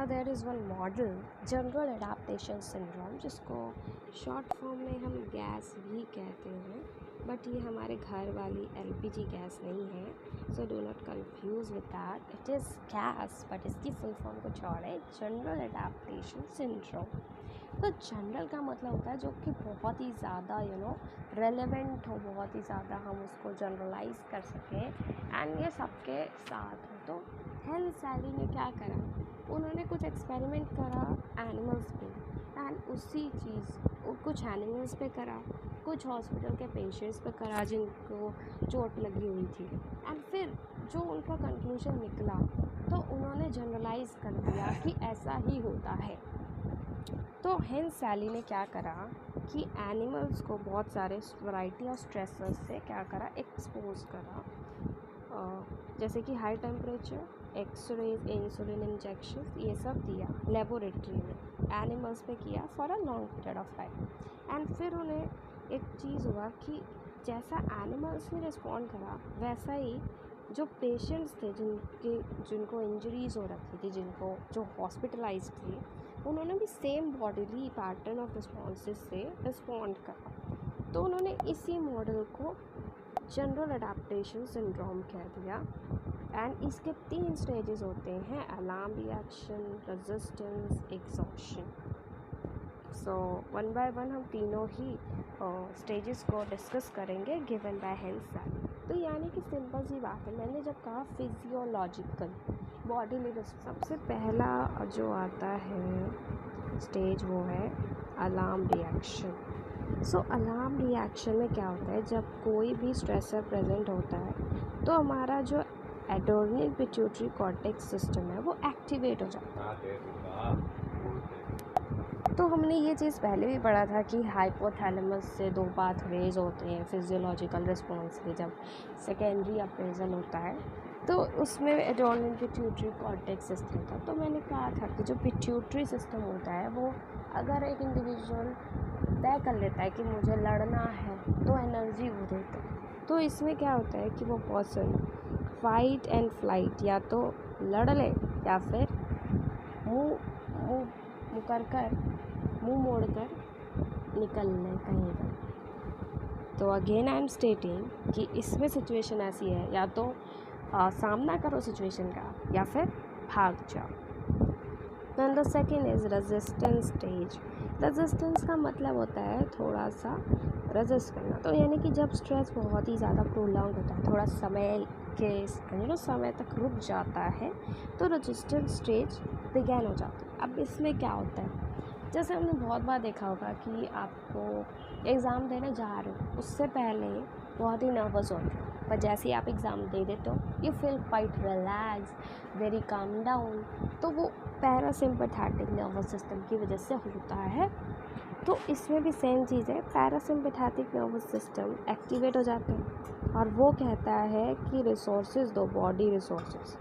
There is one model general adaptation syndrome, जिसको short form में हम गैस भी कहते हैं, बट ये हमारे घर वाली एलपीजी गैस नहीं है, so do not confuse with that. It is gas but इसकी फुल फॉर्म कुछ और है, जनरल एडाप्टेशन सिंड्रोम। तो जनरल का मतलब होता है जो कि बहुत ही ज़्यादा रेलेवेंट हो, बहुत ही ज़्यादा हम उसको जनरलाइज कर सकें एंड ये सबके साथ हो। तो हेल्थ सैली ने क्या करा, उन्होंने कुछ एक्सपेरिमेंट करा एनिमल्स पे एंड उसी चीज़ कुछ एनिमल्स पे करा, कुछ हॉस्पिटल के पेशेंट्स पे करा जिनको चोट लगी हुई थी, एंड फिर जो उनका कंक्लूजन निकला तो उन्होंने जनरलाइज कर दिया कि ऐसा ही होता है। तो हेंस सैली ने क्या करा कि एनिमल्स को बहुत सारे वैरायटी ऑफ स्ट्रेसर्स से क्या करा, एक्सपोज करा, जैसे कि high temperature, x-rays, insulin injection, ये सब दिया लेबोरेटरी में, एनिमल्स पे किया for a long period of time. And फिर उन्हें एक चीज़ हुआ कि जैसा एनिमल्स ने रिस्पॉन्ड करा वैसा ही जो पेशेंट्स थे जिनको इंजरीज़ हो रखी थी, जो हॉस्पिटलाइज थे, उन्होंने भी same bodily pattern of responses से रिस्पॉन्ड करा। तो उन्होंने इसी मॉडल को जनरल एडाप्टेशन सिंड्रोम कह दिया। एंड इसके 3 स्टेजेस होते हैं, alarm reaction, resistance, exhaustion. So one by one हम तीनों ही स्टेजेस को डिस्कस करेंगे गिवन बाय हेंस सैली। तो यानी कि सिंपल सी बात है, मैंने जब कहा फिजियोलॉजिकल बॉडी, सबसे पहला जो आता है स्टेज वो है अलार्म रिएक्शन। सो अलार्म रिएक्शन में क्या होता है, जब कोई भी स्ट्रेसर प्रेजेंट होता है तो हमारा जो एड्रेनल पिट्यूटरी कॉर्टेक्स सिस्टम है वो एक्टिवेट हो जाता है। तो हमने ये चीज़ पहले भी पढ़ा था कि हाइपोथैलेमस से 2 पाथवेज होते हैं फिजियोलॉजिकल रिस्पॉन्स के, जब सेकेंडरी अप्रेजल होता है तो उसमें एड्रेनल पिट्यूटरी कॉर्टेक्स सिस्टम था। तो मैंने कहा था कि जो पिट्यूटरी सिस्टम होता है वो अगर एक इंडिविजुअल तय कर लेता है कि मुझे लड़ना है तो एनर्जी वो देता है। तो इसमें क्या होता है कि वो पर्सन फाइट एंड फ्लाइट या तो लड़ ले या फिर मुंह मोड़कर निकल ले कहीं पर। तो अगेन आई एम स्टेटिंग कि इसमें सिचुएशन ऐसी है, या तो सामना करो सिचुएशन का या फिर भाग जाओ। Then the second is resistance stage. Resistance का मतलब होता है थोड़ा सा रेजिस्ट करना, तो यानी कि जब स्ट्रेस बहुत ही ज़्यादा प्रोलॉन्ग होता है, थोड़ा समय तक रुक जाता है, तो रेजिस्टेंस स्टेज बिगैन हो जाता है। अब इसमें क्या होता है, जैसे हमने बहुत बार देखा होगा कि आपको एग्ज़ाम देने जा रहे हो, उससे पहले बहुत ही नर्वस होते हो, पर जैसे ही आप एग्ज़ाम दे देते हो you feel quite relax, very calm down. तो वो पैरासिम्पैथेटिक नर्वस सिस्टम की वजह से होता है। तो इसमें भी सेम चीज़ है, पैरासिम्पैथेटिक नर्वस सिस्टम एक्टिवेट हो जाते हैं और वो कहता है कि रिसोर्सेज दो, बॉडी रिसोर्सेज।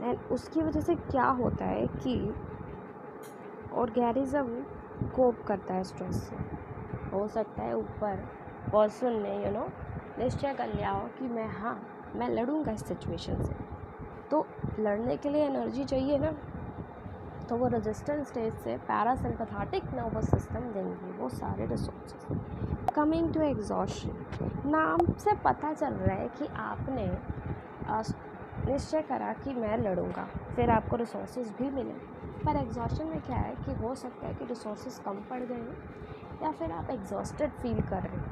एंड उसकी वजह से क्या होता है कि ऑर्गेनिज्म कोप करता है स्ट्रेस से। हो सकता है ऊपर पर्सन ने निश्चय कर लिया हो कि मैं लड़ूंगा इस सिचुएशन से, तो लड़ने के लिए एनर्जी चाहिए ना, तो वो रेजिस्टेंस स्टेज से पैरासिम्पैथेटिक नर्वस सिस्टम देंगे वो सारे रिसोर्सेज। कमिंग टू एग्जॉशन, नाम से पता चल रहा है कि आपने निश्चय करा कि मैं लड़ूंगा, फिर आपको रिसोर्सेज भी मिले। पर एग्जॉशन में क्या है कि हो सकता है कि रिसोर्सेज कम पड़ गए हो या फिर आप एग्जॉस्टेड फील कर रहे हो।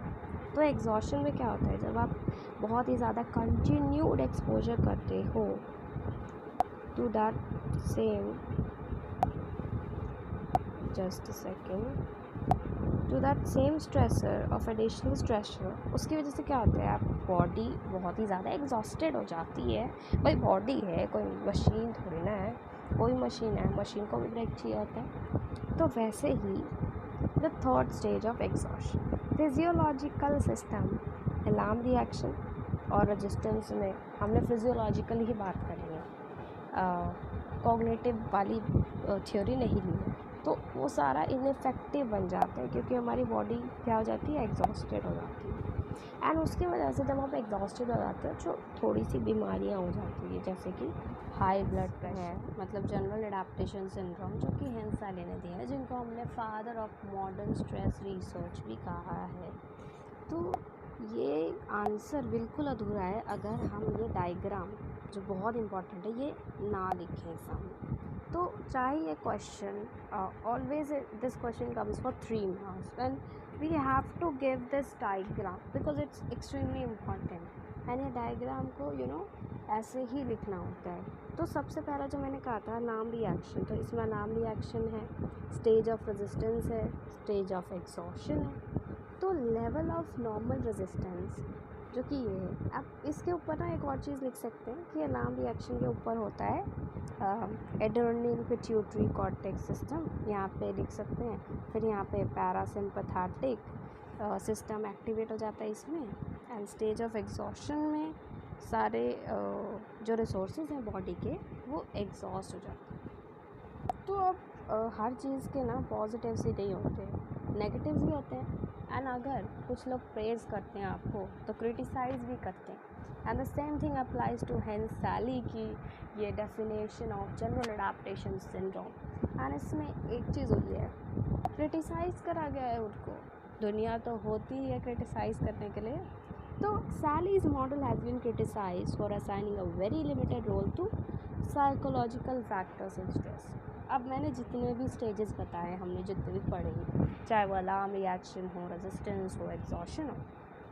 तो एग्जॉशन में क्या होता है, जब आप बहुत ही ज़्यादा कंटिन्यूड एक्सपोजर करते हो to that same stressor of additional stressor, उसकी वजह से क्या होता है, आप बॉडी बहुत ही ज़्यादा एग्जॉस्टेड हो जाती है। भाई बॉडी है, कोई मशीन थोड़ी ना है, कोई मशीन है, मशीन को भी ब्रेक चाहिए होता है। तो वैसे ही the third stage of exhaustion, physiological system, alarm reaction और रेजिस्टेंस में हमने फिजियोलॉजिकल ही बात करी है, कॉग्निटिव वाली थ्योरी नहीं ली है। तो वो सारा इनफेक्टिव बन जाता है क्योंकि हमारी बॉडी क्या हो जाती है, एग्जॉस्टेड हो जाती है। एंड उसकी वजह से जब आप एग्जॉस्टेड हो जाते हो जो थोड़ी सी बीमारियाँ हो जाती है, जैसे कि हाई ब्लड प्रेशर है, मतलब जनरल एडाप्टेशन सिंड्रोम, जो कि हेंस सैली ने दिया है, जिनको हमने father of modern stress research भी कहा है। तो ये आंसर बिल्कुल अधूरा है अगर हम ये डायग्राम, जो बहुत इम्पोर्टेंट है, ये ना लिखें सामने। तो चाहे ये question always this question comes for 3 marks and we have to give this diagram because it's extremely important. And ये डायग्राम को ऐसे ही लिखना होता है। तो सबसे पहला जो मैंने कहा था नाम रिएक्शन, तो इसमें नाम रिएक्शन है, स्टेज ऑफ रेजिस्टेंस है, स्टेज ऑफ एग्जॉशन है, तो लेवल ऑफ नॉर्मल रेजिस्टेंस जो कि ये है। अब इसके ऊपर ना एक और चीज़ लिख सकते हैं कि अलार्म रिएक्शन के ऊपर होता है एड्रेनल पिट्यूटरी कॉर्टेक्स सिस्टम, यहाँ पे लिख सकते हैं। फिर यहाँ पे पैरासिम्पैथेटिक सिस्टम एक्टिवेट हो जाता है इसमें। एंड स्टेज ऑफ एग्जॉशन में सारे जो रिसोर्सेज हैं बॉडी के वो एग्जॉस्ट हो जाते हैं। तो अब हर चीज़ के ना पॉजिटिव्स ही नहीं होते, नेगेटिव्स भी होते हैं। एंड अगर कुछ लोग प्रेज़ करते हैं आपको तो क्रिटिसाइज़ भी करते हैं। And the same thing applies to Hans Selye की ये definition of general adaptation syndrome. And इसमें एक चीज़ हुई है, क्रिटिसाइज़ करा गया है उनको, दुनिया तो होती ही है क्रिटिसाइज़ करने के लिए। तो Selye's model has been criticise for assigning a very limited role to psychological factors in stress. अब मैंने जितने भी स्टेजेस बताए, हमने जितने भी पढ़े, चाहे वो अलार्म रिएक्शन हो, रेजिस्टेंस हो, एग्जॉशन हो,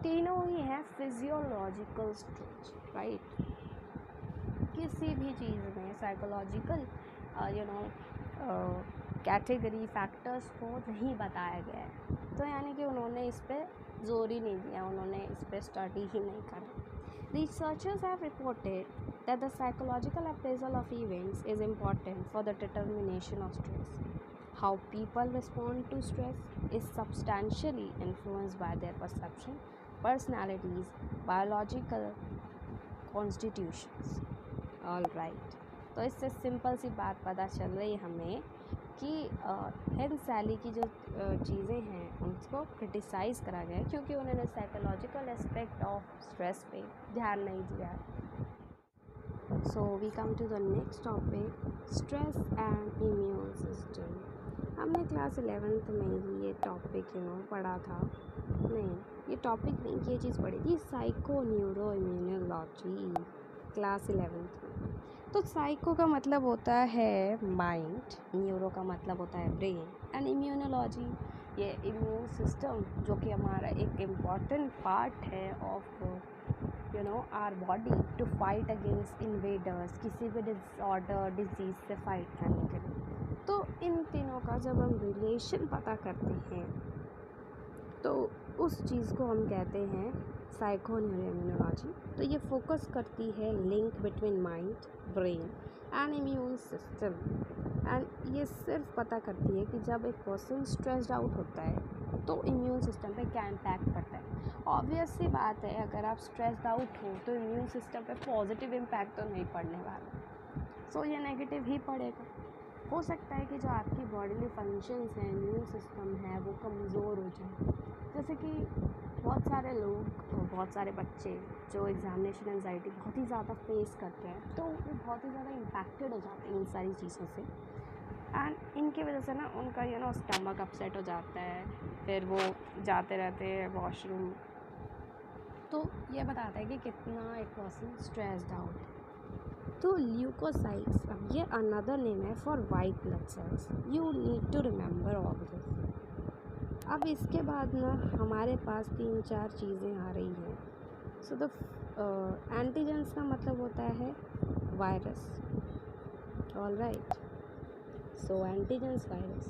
तीनों ही हैं फिजियोलॉजिकल स्टेज, राइट। किसी भी चीज़ में साइकोलॉजिकल कैटेगरी फैक्टर्स को नहीं बताया गया है। तो यानी कि उन्होंने इस पर जोर ही नहीं दिया, उन्होंने इस पर स्टडी ही नहीं करा। Researchers have reported that the psychological appraisal of events is important for the determination of stress. How people respond to stress is substantially influenced by their perception, personalities, biological constitutions. All right. तो इससे simple सी बात पता चल रही है हमें कि hence Selye की जो चीज़ें हैं उनको क्रिटिसाइज़ करा गया है क्योंकि उन्होंने साइकोलॉजिकल एस्पेक्ट ऑफ स्ट्रेस पे ध्यान नहीं दिया है। So we come to the next topic, stress and immune system. हमने क्लास 11th में ही ये टॉपिक पढ़ा था, नहीं ये टॉपिक नहीं, ये चीज़ पढ़ी थी, psycho neuro immunology, class 11th में। तो साइको का मतलब होता है माइंड, न्यूरो का मतलब होता है ब्रेन, एंड इम्यूनोलॉजी ये इम्यून सिस्टम जो कि हमारा एक इम्पॉर्टेंट पार्ट है of our body to fight against invaders, किसी भी डिसऑर्डर डिजीज़ से फाइट करने के लिए। तो इन तीनों का जब हम रिलेशन पता करते हैं तो उस चीज़ को हम कहते हैं साइको न्यूरो इम्यूनोलॉजी। तो ये फोकस करती है link between mind, brain and immune system. And ये सिर्फ पता करती है कि जब एक पर्सन स्ट्रेस्ड आउट होता है तो इम्यून सिस्टम पे क्या इम्पैक्ट पड़ता है। ऑब्वियस सी बात है, अगर आप स्ट्रेस्ड आउट हो तो इम्यून सिस्टम पे पॉजिटिव इम्पैक्ट तो नहीं पड़ने वाला, सो ये नेगेटिव ही पड़ेगा। हो सकता है कि जो आपकी बॉडीली फंक्शंस हैं, इम्यून सिस्टम है, वो कमज़ोर हो जाए। जैसे कि बहुत सारे लोग, बहुत सारे बच्चे जो एग्ज़ामिनेशन एंजाइटी बहुत ही ज़्यादा फेस करते हैं, तो वो बहुत ही ज़्यादा इम्पैक्टेड हो जाते हैं इन सारी चीज़ों से। एंड इनकी वजह से ना उनका स्टमक अपसेट हो जाता है, फिर वो जाते रहते हैं वॉशरूम। तो ये बताता है कि कितना एक पर्सन स्ट्रेस्ड आउट है। तो ल्यूकोसाइट्स, अब ये अनदर नेम है for white blood cells, you need to remember all this. अब इसके बाद ना हमारे पास 3-4 चीज़ें आ रही हैं। सो द एंटीजेंस का मतलब होता है virus, all right. So antigens virus,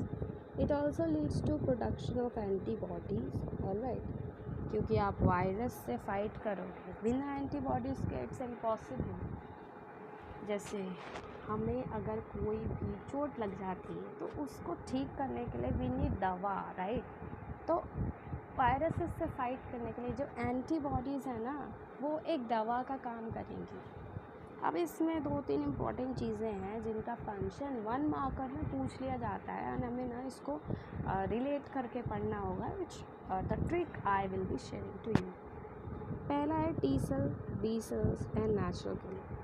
it also leads to production of antibodies, all right, क्योंकि आप वायरस से फाइट करोगे बिना एंटीबॉडीज़ के, इट्स इम्पॉसिबल। जैसे हमें अगर कोई भी चोट लग जाती है तो उसको ठीक करने के लिए वी नीड दवा, राइट। तो वायरसेस से फाइट करने के लिए जो एंटीबॉडीज़ है ना, वो एक दवा का काम करेंगी। अब इसमें 2-3 इम्पॉर्टेंट चीज़ें हैं जिनका फंक्शन 1 मार्कर में पूछ लिया जाता है, एंड हमें ना इसको रिलेट करके पढ़ना होगा, which the trick I will be sharing to you. पहला है T cell, B cells and natural killer.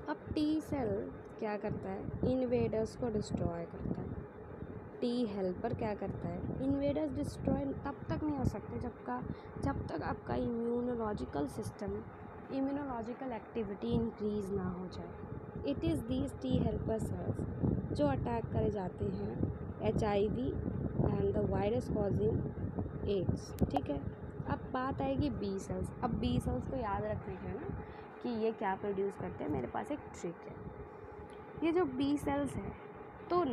अब टी सेल क्या करता है, इन्वेडर्स को डिस्ट्रॉय करता है। टी हेल्पर क्या करता है, इन्वेडर्स डिस्ट्रॉय तब तक नहीं हो सकते जब तक आपका immunological system, immunological activity increase ना हो जाए। It is these T helper cells जो अटैक करे जाते हैं HIV and the virus causing AIDS. ठीक है, अब बात आएगी बी सेल्स। अब बी सेल्स को याद रखने के ना कि ये क्या प्रोड्यूस करते हैं, मेरे पास एक ट्रिक है। ये जो बी सेल्स है तो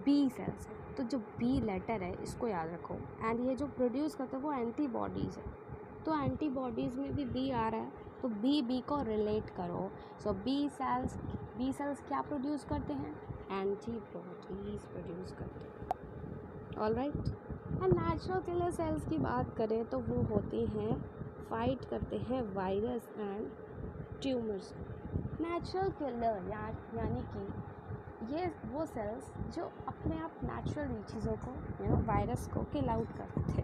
बी सेल्स है, तो जो बी लेटर है इसको याद रखो, एंड ये जो प्रोड्यूस करते हैं वो एंटीबॉडीज़ है। तो एंटीबॉडीज़ में भी बी आ रहा है, तो बी को रिलेट करो। सो बी सेल्स क्या प्रोड्यूस करते हैं, एंटीबॉडीज़ प्रोड्यूस करते हैं। Alright, and natural killer cells की बात करें तो वो होते हैं, फाइट करते हैं virus and tumours. Natural killer यानी कि ये वो सेल्स जो अपने आप नेचुरली चीज़ों को वायरस को किल आउट करते थे।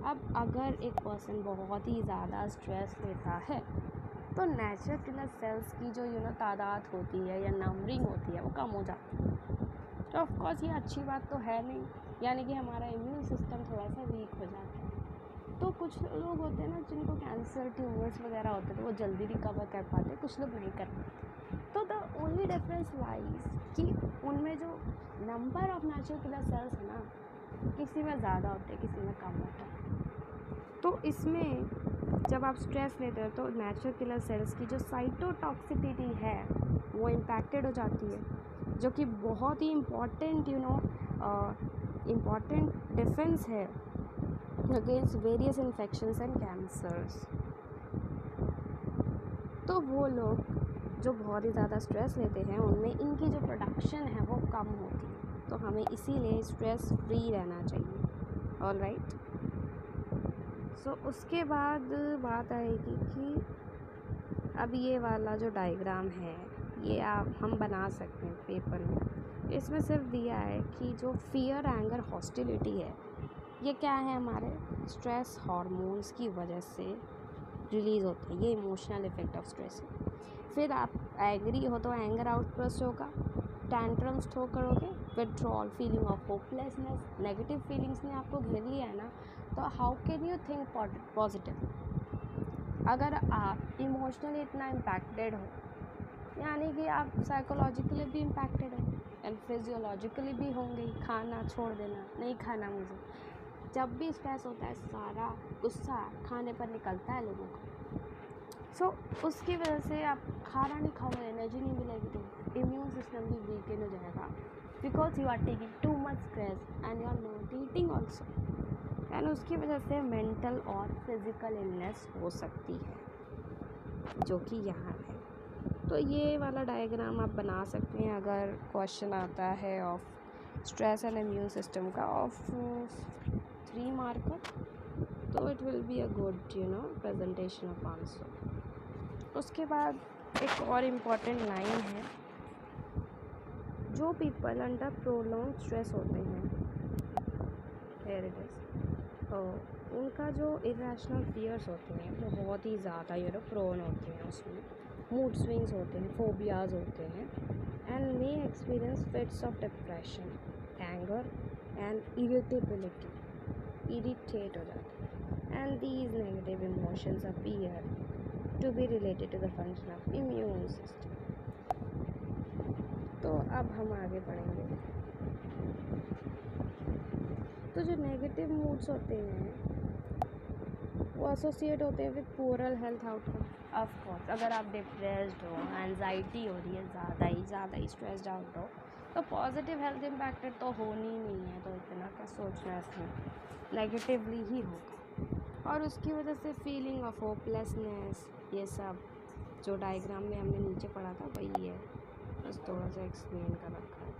अब अगर एक पर्सन बहुत ही ज़्यादा स्ट्रेस लेता है तो नेचुरल किलर सेल्स की जो तादाद होती है या नंबरिंग होती है वो कम हो जाती है। तो ऑफ कोर्स ये अच्छी बात तो है नहीं, यानी कि हमारा इम्यून सिस्टम थोड़ा सा वीक हो जाता है। तो कुछ लोग होते हैं ना जिनको कैंसर, ट्यूमर्स वगैरह होते हैं, तो वो जल्दी रिकवर कर पाते, कुछ लोग नहीं कर पाते। तो द ओनली डिफरेंस लाइज कि उनमें जो number of natural killer cells है ना, किसी में ज़्यादा होते हैं, किसी में कम होता है। तो इसमें जब आप स्ट्रेस लेते हो तो नेचुरल किलर सेल्स की जो साइटोटॉक्सिसिटी है वो इम्पैक्टेड हो जाती है, जो कि बहुत ही इम्पॉर्टेंट इम्पॉर्टेंट डिफेंस है against various infections and cancers. तो वो लोग जो बहुत ही ज़्यादा स्ट्रेस लेते हैं उनमें इनकी जो प्रोडक्शन है वो कम होती है, तो हमें इसीलिए स्ट्रेस फ्री रहना चाहिए। ऑलराइट, सो उसके बाद बात आएगी कि अब ये वाला जो डायग्राम है ये हम बना सकते हैं पेपर में। इसमें सिर्फ दिया है कि जो फियर, एंगर, हॉस्टिलिटी है ये क्या है, हमारे स्ट्रेस हार्मोन्स की वजह से रिलीज़ होते हैं। ये इमोशनल इफेक्ट ऑफ स्ट्रेस है। फिर आप एंग्री हो तो एंगर आउटबर्स्ट होगा, टैंट्रम्स थ्रो करोगे, withdrawal, feeling of hopelessness, negative feelings ने आपको घेर लिया है ना, तो how can you think positive. अगर आप इमोशनली इतना इम्पैक्टेड हो, यानी कि आप साइकोलॉजिकली भी इम्पैक्टेड हो एंड फिजियोलॉजिकली भी होंगे। खाना छोड़ देना, नहीं खाना मुझे। जब भी स्ट्रेस होता है सारा गुस्सा खाने पर निकलता है लोगों का। सो उसकी वजह से आप खाना नहीं खाओगे, एनर्जी नहीं मिलेगी, तो इम्यून सिस्टम भी वीकन हो जाएगा, because you are taking too much stress and you are not eating also, and उसकी वजह से मेंटल और फिज़िकल इलनेस हो सकती है, जो कि यहाँ है। तो ये वाला डायग्राम आप बना सकते हैं अगर क्वेश्चन आता है of stress and immune system का ऑफ 3 मार्कर, तो it will be a good presentation of answer. उसके बाद एक और इम्पॉर्टेंट लाइन है, जो पीपल अंडर प्रोलॉन्ग स्ट्रेस होते हैं, हियर इट इज़, उनका जो इरेशनल फियर्स होते हैं वो बहुत ही ज़्यादा प्रोन होते हैं, उसमें मूड स्विंग्स होते हैं, फोबियाज़ होते हैं, and may experience fits of depression, anger and irritability, irritate हो जाते हैं, and these negative emotions appear to be related to the function of immune system. तो अब हम आगे बढ़ेंगे। तो जो नेगेटिव मूड्स होते हैं वो एसोसिएट होते हैं with poorer health outcome. Of course अगर आप डिप्रेस्ड हो, एंजाइटी हो रही है, ज़्यादा ही स्ट्रेस्ड आउट हो, तो पॉजिटिव हेल्थ इम्पैक्टेड तो होनी ही नहीं है, तो इतना क्या सोचना है, इसमें नेगेटिवली ही होगा। और उसकी वजह से फीलिंग ऑफ होपलेसनेस, ये सब जो डायग्राम में हमने नीचे पढ़ा था वही है, बस थोड़ा सा एक्सप्लेन कर रखा है।